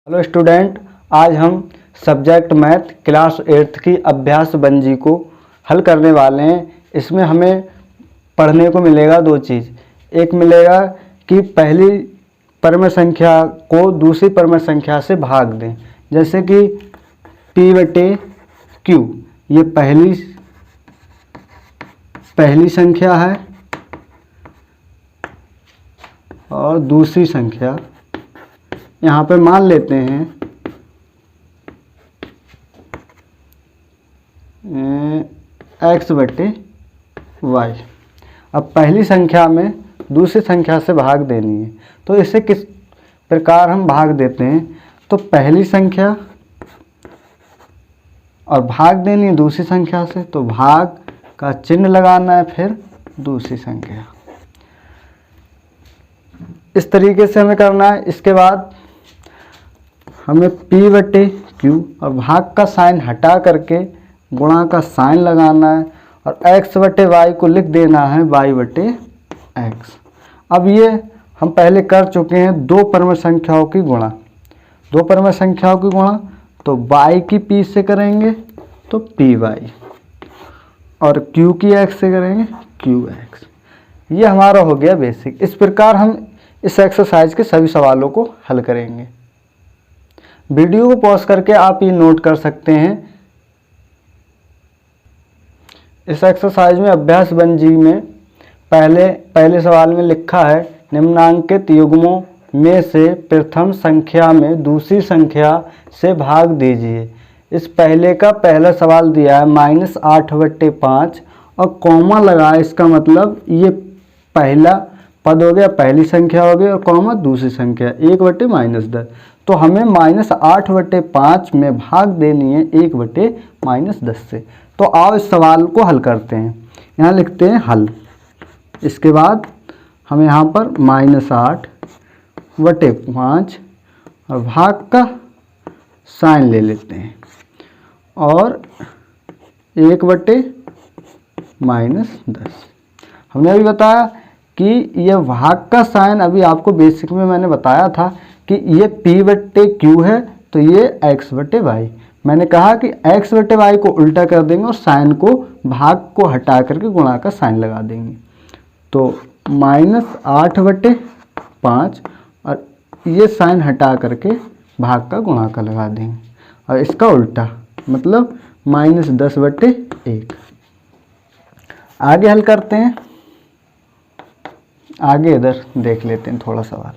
Hello student, आज हम subject math class 8 की अभ्यास बंजी को हल करने वाले हैं। इसमें हमें पढ़ने को मिलेगा दो चीज़। एक मिलेगा कि पहली परम संख्या को दूसरी परम संख्या से भाग दें, जैसे कि p/q ये पहली संख्या है और दूसरी संख्या यहाँ पे मान लेते हैं x/y। अब पहली संख्या में दूसरी संख्या से भाग देनी है, तो इसे किस प्रकार हम भाग देते हैं। तो पहली संख्या और भाग देनी है दूसरी संख्या से, तो भाग का चिन्ह लगाना है, फिर दूसरी संख्या। इस तरीके से हमें करना है। इसके बाद हमें p/q और भाग का साइन हटा करके गुणा का साइन लगाना है और x/y को लिख देना है y/x। अब ये हम पहले कर चुके हैं दो परम संख्याओं की गुणा। दो परम संख्याओं की गुणा तो y की p से करेंगे तो py और q की x से करेंगे qx। ये हमारा हो गया बेसिक। इस प्रकार हम इस एक्सरसाइज के सभी सवालों को हल करेंगे। वीडियो को पॉज करके आप ये नोट कर सकते हैं। इस एक्सरसाइज में अभ्यास बंजी में पहले सवाल में लिखा है, निम्नांकित युग्मों में से प्रथम संख्या में दूसरी संख्या से भाग दीजिए। इस पहले का पहला सवाल दिया है -8/5 और कॉमा लगा है। इसका मतलब ये पहला पद हो गया, पहली संख्या हो गई, और कॉमा दूसरी संख्या 1/-10। तो हमें -8/5 में भाग देनी है 1/-10 से। तो आओ इस सवाल को हल करते हैं। यहाँ लिखते हैं हल। इसके बाद हम यहाँ पर -8/5 और भाग का साइन ले लेते हैं और 1/-10। हमने अभी बताया कि यह भाग का साइन, अभी आपको बेसिक में मैंने बताया था कि ये p/q है तो ये x/y। मैंने कहा कि x/y को उल्टा कर देंगे और साइन को भाग को हटा करके गुणा का साइन लगा देंगे। तो -8/5 और ये साइन हटा करके भाग का गुणा का लगा देंगे और इसका उल्टा मतलब -10/1। आगे हल करते हैं। आगे इधर देख लेते हैं थोड़ा सवाल।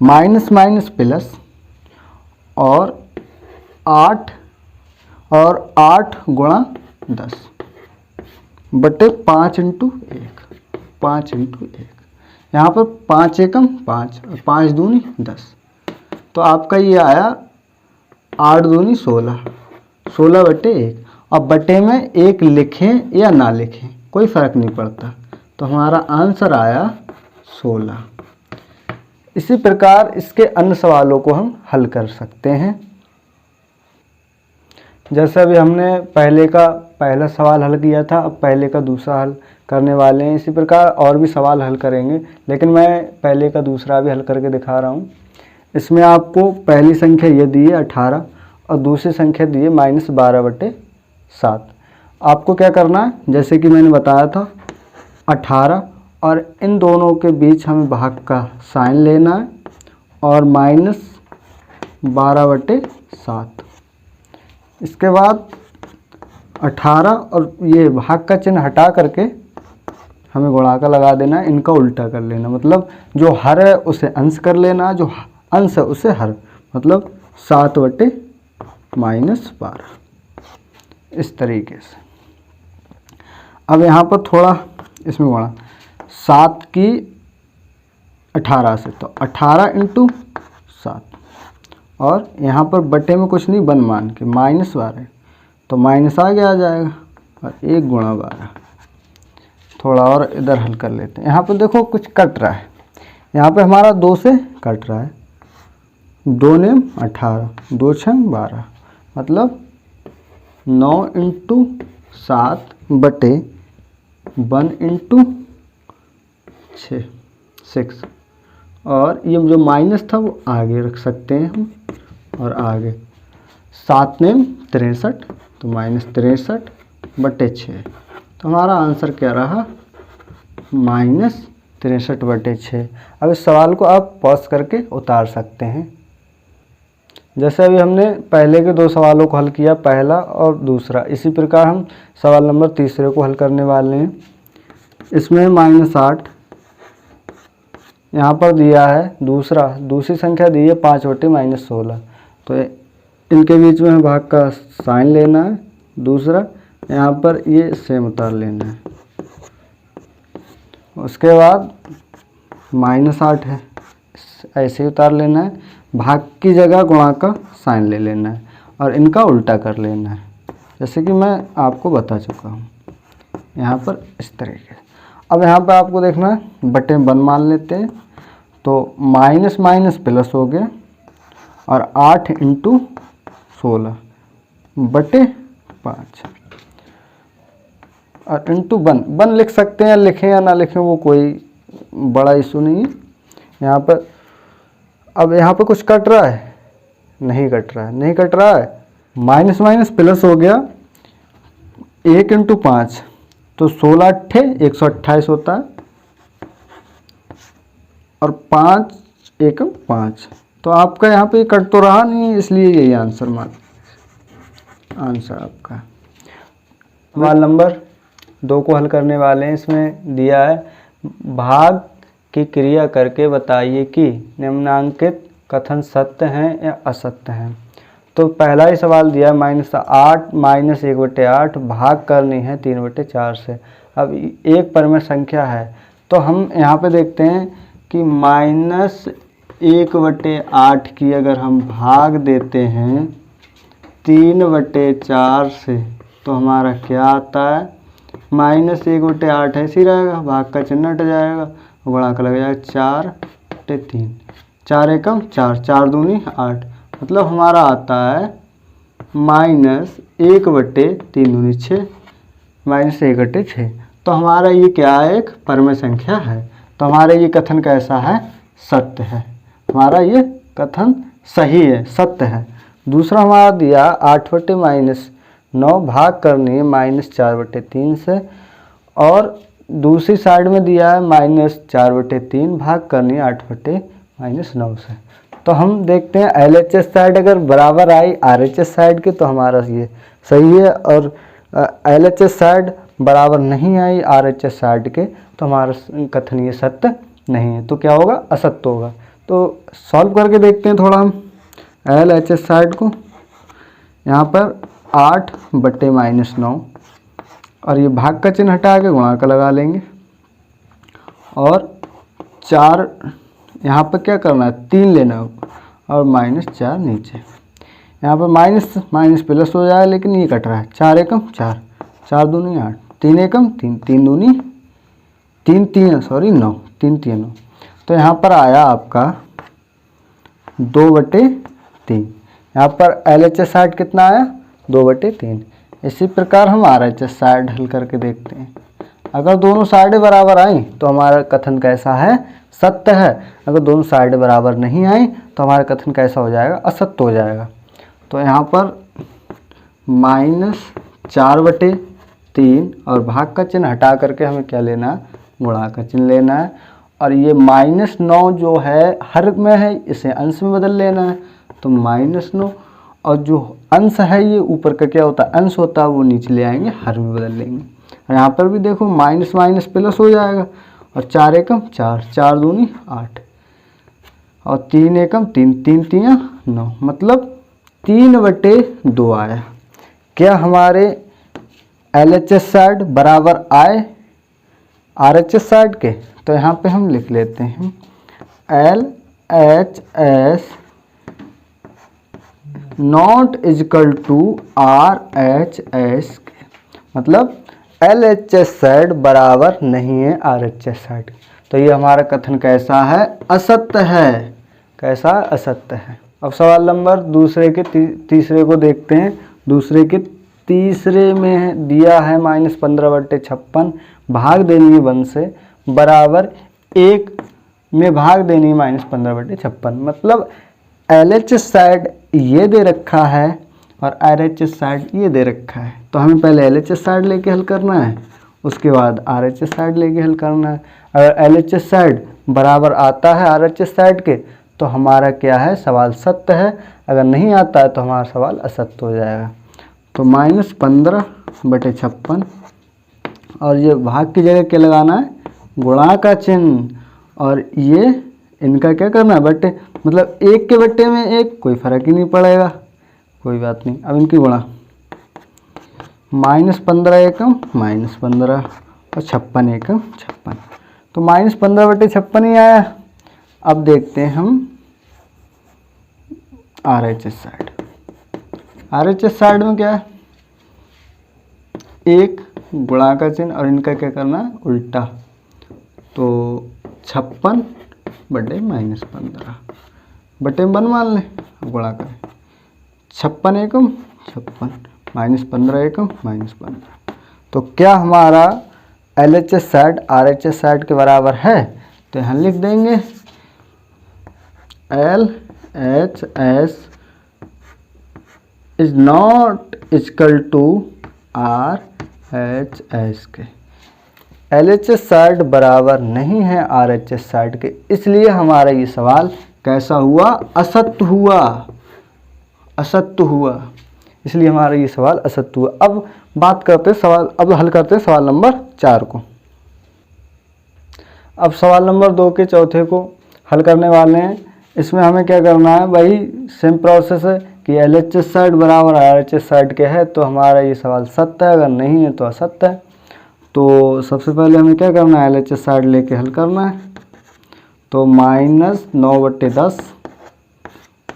माइनस प्लस और 8 गुणा 10/5 × 1। यहाँ पर 5 एकम 5 और 5 दूनी 10। तो आपका ये आया 8 दूनी 16/1। अब बटे में 1 लिखें या ना लिखें कोई फ़र्क नहीं पड़ता, तो हमारा आंसर आया 16। इसी प्रकार इसके अन्य सवालों को हम हल कर सकते हैं। जैसे अभी हमने पहले का पहला सवाल हल किया था, अब पहले का दूसरा हल करने वाले हैं। इसी प्रकार और भी सवाल हल करेंगे, लेकिन मैं पहले का दूसरा भी हल करके दिखा रहा हूँ। इसमें आपको पहली संख्या ये दी है 18 और दूसरी संख्या दी है -12/7। आपको क्या करना है, जैसे कि मैंने बताया था 18 और इन दोनों के बीच हमें भाग का साइन लेना है और -12/7। इसके बाद 18 और ये भाग का चिन्ह हटा करके हमें गुणा का लगा देना है। इनका उल्टा कर लेना, मतलब जो हर है उसे अंश कर लेना, जो अंश है उसे हर, मतलब 7/-12। इस तरीके से। अब यहाँ पर थोड़ा इसमें गुणा 7 की 18 से, तो 18 × 7 और यहाँ पर बटे में कुछ नहीं, बन मान के -12, तो माइनस आगे आ जाएगा और 1 गुणा 12। थोड़ा और इधर हल कर लेते हैं। यहाँ पर देखो कुछ कट रहा है, यहाँ पे हमारा 2 से कट रहा है। 2 ने 18, 2 × 6 12, मतलब 9 × 7/1 × 6 और ये जो माइनस था वो आगे रख सकते हैं हम, और आगे 7 नेम 63, तो -63/6। तो हमारा आंसर क्या रहा, -63/6। अब इस सवाल को आप पॉज करके उतार सकते हैं। जैसे अभी हमने पहले के 2 सवालों को हल किया, पहला और दूसरा, इसी प्रकार हम सवाल नंबर तीसरे को हल करने वाले हैं। इसमें -8 यहाँ पर दिया है, दूसरी संख्या दी है 5/-16। तो इनके बीच में भाग का साइन लेना है। दूसरा यहाँ पर ये सेम उतार लेना है। उसके बाद -8 है, ऐसे ही उतार लेना है। भाग की जगह गुणा का साइन ले लेना है और इनका उल्टा कर लेना है, जैसे कि मैं आपको बता चुका हूँ यहाँ पर इस तरीके से। अब यहाँ पर आपको देखना है, बटे 1 मान लेते हैं, तो माइनस माइनस प्लस हो गया, और 8 × 16/5, और इंटू 1 लिख सकते हैं, लिखें या ना लिखें वो कोई बड़ा इशू नहीं है यहाँ पर। अब यहाँ पे कुछ कट रहा है, नहीं कट रहा है, माइनस माइनस प्लस हो गया, 1 × 5, तो 16 × 8 128 होता है, और 5 × 1 5। तो आपका यहाँ पे कट तो रहा नहीं, इसलिए यही आंसर आपका। सवाल नंबर 2 को हल करने वाले हैं। इसमें दिया है, भाग की क्रिया करके बताइए कि निम्नांकित कथन सत्य हैं या असत्य हैं। तो पहला ही सवाल दिया है, -8 -1/8 भाग करनी है 3/4 से। अब एक परिमेय संख्या है, तो हम यहाँ पे देखते हैं कि -1/8 की अगर हम भाग देते हैं 3/4 से, तो हमारा क्या आता है, -1/8 ऐसे ही रहेगा, भाग का चिन्ह हट जाएगा, गुणा का लग जाएगा 4/3, 4 एकम 4, 4 दूनी 8, मतलब हमारा आता है -1/3 दूनी 6, -1/6। तो हमारा ये क्या है, एक परिमेय संख्या है। तो हमारा ये कथन कैसा है, सत्य है। हमारा ये कथन सही है, सत्य है। दूसरा हमारा दिया 8/-9 भाग करनी है -4/3 से, और दूसरी साइड में दिया है -4/3 भाग करनी है 8/-9 से। तो हम देखते हैं LHS साइड अगर बराबर आई RHS साइड के, तो हमारा ये सही है, और LHS साइड बराबर नहीं आई RHS साइड के, तो हमारा कथन ये सत्य नहीं है। तो क्या होगा, असत्य होगा। तो सॉल्व करके देखते हैं थोड़ा हम LHS साइड को। यहाँ पर 8/-9, और ये भाग का चिन्ह हटा के गुणा का लगा लेंगे, और 4 यहाँ पर क्या करना है, 3 लेना होगा, और -4 नीचे। यहाँ पर माइनस माइनस प्लस हो जाएगा, लेकिन ये कट रहा है, 4 एकम 4, 4 दूनी 8, 3 एकम 3, 3 दूनी 3 3 सॉरी 9, 3 3 9। तो यहाँ पर आया आपका 2/3। यहाँ पर LHS साइड कितना आया, 2/3। इसी प्रकार हम RHS साइड हल करके देखते हैं। अगर दोनों साइडें बराबर आई तो हमारा कथन कैसा है, सत्य है। अगर दोनों साइडें बराबर नहीं आई तो हमारा कथन कैसा हो जाएगा, असत्य हो जाएगा। तो यहाँ पर -4/3 और भाग का चिन्ह हटा करके हमें क्या लेना है, गुणा का चिन्ह लेना है। और ये -9 जो है हर में है, इसे अंश में बदल लेना है। तो -9, और जो अंश है ये ऊपर का क्या होता है, अंश होता है, वो नीचे ले आएंगे, हर में बदल लेंगे। और यहाँ पर भी देखो माइनस माइनस प्लस हो जाएगा, और 4 एकम 4, 4 दूनी 8, और 3 एकम 3, 3 3 9, मतलब 3/2 आया। क्या हमारे LHS साइड बराबर आए RHS साइड के? तो यहाँ पे हम लिख लेते हैं LHS not equal to RHS, मतलब LHS साइड बराबर नहीं है RHS साइड। तो ये हमारा कथन कैसा है, असत्य है। कैसा, असत्य है। अब सवाल नंबर दूसरे के तीसरे को देखते हैं। दूसरे के तीसरे में दिया है -15/56 भाग देनी है 1 से, बराबर 1 में भाग देनी है -15/56। मतलब LHS साइड ये दे रखा है और RHS साइड ये दे रखा है, तो हमें पहले LHS साइड लेके हल करना है, उसके बाद RHS साइड लेके हल करना है। अगर LHS साइड बराबर आता है RHS साइड के तो हमारा क्या है, सवाल सत्य है। अगर नहीं आता है तो हमारा सवाल असत्य हो जाएगा। तो -15/56 और ये भाग की जगह क्या लगाना है, गुणा का चिन्ह, और ये इनका क्या करना है, बट्टे, मतलब एक के बट्टे में एक, कोई फर्क ही नहीं पड़ेगा, कोई बात नहीं। अब इनकी गुणा, -15 एकम -15 और 56 एकम 56, तो -15/56 ही आया। अब देखते हैं हम RHS साइड। RHS साइड में क्या है, एक गुणा का चिन्ह और इनका क्या करना है, उल्टा, तो 56 बटे -15 बटे में 1 मान लें, गुणा करें, 56 एकम 56 -15 एकम -15, तो क्या हमारा LHS साइड RHS साइड के बराबर है, तो यहाँ लिख देंगे LHS is not equal to RHS के। LHS साइड बराबर नहीं है RHS साइड के, इसलिए हमारा ये सवाल कैसा हुआ, असत्य हुआ, असत्य हुआ, इसलिए हमारा ये सवाल असत्य हुआ। अब बात करते सवाल, अब हल करते सवाल नंबर 4 को। अब सवाल नंबर 2 के चौथे को हल करने वाले हैं। इसमें हमें क्या करना है, वही सेम प्रोसेस है कि LHS साइड बराबर RHS साइड के है तो हमारा ये सवाल सत्य है, अगर नहीं है तो असत्य है। तो सबसे पहले हमें क्या करना है, LHS साइड लेके हल करना है। तो -9/10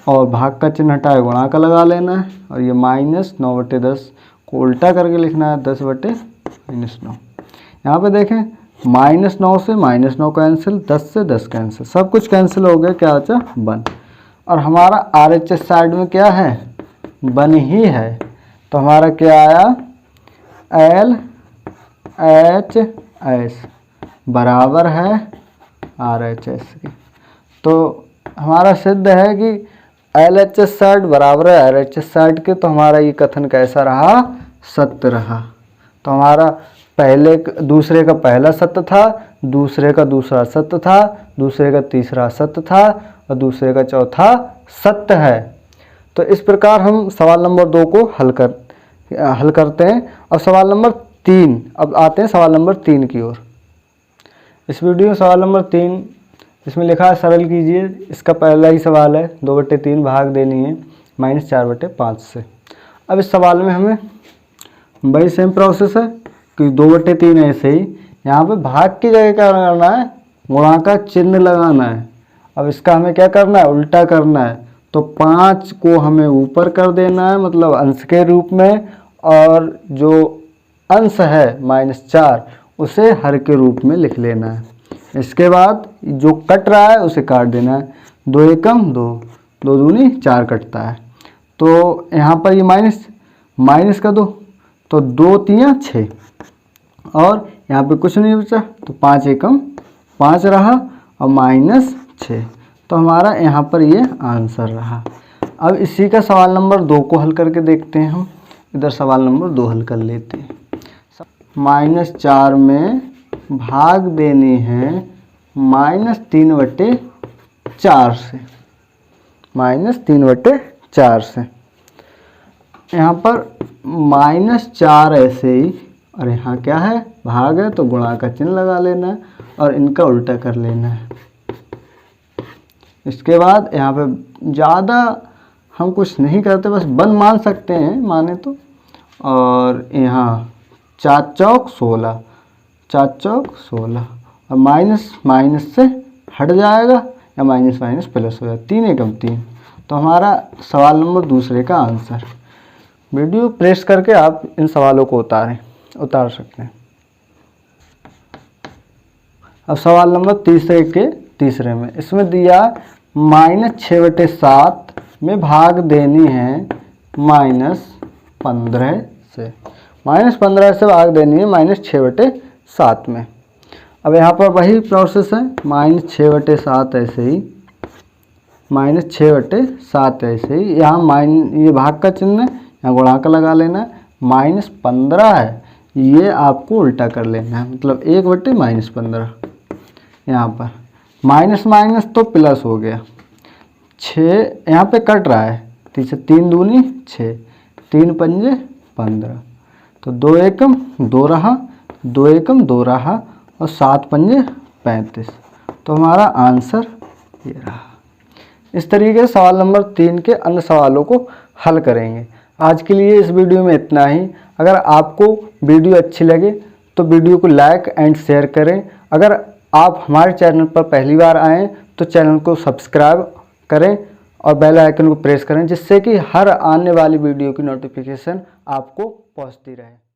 और भाग का चिन्ह हटाए गुणा का लगा लेना है, और ये -9/10 को उल्टा करके लिखना है 10/-9। यहाँ पे देखें -9 से -9 कैंसिल, 10 से 10 कैंसिल, सब कुछ कैंसिल हो गया, क्या बचा 1। और हमारा RHS साइड में क्या है, 1 ही है, तो हमारा क्या आया, LHS बराबर है RHS के। तो हमारा सिद्ध है कि LHS साइड बराबर है RHS साइड के, तो हमारा ये कथन कैसा रहा, सत्य रहा। तो हमारा दूसरे का पहला सत्य था, दूसरे का दूसरा सत्य था, दूसरे का तीसरा सत्य था और दूसरे का चौथा सत्य है। तो इस प्रकार हम सवाल नंबर 2 को हल करते हैं। और सवाल नंबर 3, अब आते हैं सवाल नंबर 3 की ओर। इस वीडियो में सवाल नंबर 3, इसमें लिखा है सरल कीजिए। इसका पहला ही सवाल है, 2/3 भाग देनी है -4/5 से। अब इस सवाल में हमें वही सेम प्रोसेस है कि 2/3 ऐसे ही, यहाँ पे भाग की जगह क्या करना है, गुणा का चिन्ह लगाना है। अब इसका हमें क्या करना है, उल्टा करना है। तो 5 को हमें ऊपर कर देना है, मतलब अंश के रूप में, और जो अंश है -4 उसे हर के रूप में लिख लेना है। इसके बाद जो कट रहा है उसे काट देना है, 2 एकम 2, 2 दूनी 4 कटता है। तो यहाँ पर ये माइनस का 2, तो 2 3 6, और यहाँ पे कुछ नहीं बचा, तो 5 एकम 5 रहा और -6, तो हमारा यहाँ पर ये आंसर रहा। अब इसी का सवाल नंबर 2 को हल करके देखते हैं हम। इधर सवाल नंबर 2 हल कर लेते हैं। -4 में भाग देनी है -3/4 से, -3/4 से। यहाँ पर -4 ऐसे ही, और यहाँ क्या है, भाग है, तो गुणा का चिन्ह लगा लेना है और इनका उल्टा कर लेना है। इसके बाद यहाँ पे ज़्यादा हम कुछ नहीं करते, बस 1 मान सकते हैं माने तो। और यहाँ 4 चौक 16, 4 चौक 16, और माइनस से हट जाएगा, या माइनस प्लस हो जाएगा, 3 एकम 3। तो हमारा सवाल नंबर 2 का आंसर। वीडियो प्रेस करके आप इन सवालों को उतार सकते हैं। अब सवाल नंबर 3 में इसमें दिया -6/7 में भाग देनी है -15 से, -15 से भाग देनी है -6/7 में। अब यहाँ पर वही प्रोसेस है, -6/7 ऐसे ही, -6/7 ऐसे ही, यहाँ ये भाग का चिन्ह है, यहाँ गुणा का लगा लेना है, -15 है, ये आपको उल्टा कर लेना है, मतलब 1/-15। यहाँ पर माइनस माइनस तो प्लस हो गया, 6 यहाँ पे कट रहा है, 3 दूनी 6, 3 पंजे 15, तो 2 एकम 2 रहा, 2 एकम 2 रहा, और 7 पंजे 35, तो हमारा आंसर ये रहा। इस तरीके से सवाल नंबर 3 के अन्य सवालों को हल करेंगे। आज के लिए इस वीडियो में इतना ही। अगर आपको वीडियो अच्छी लगे तो वीडियो को लाइक एंड शेयर करें। अगर आप हमारे चैनल पर पहली बार आएँ तो चैनल को सब्सक्राइब करें और बेल आइकन को प्रेस करें, जिससे कि हर आने वाली वीडियो की नोटिफिकेशन आपको पहुंचती रहे।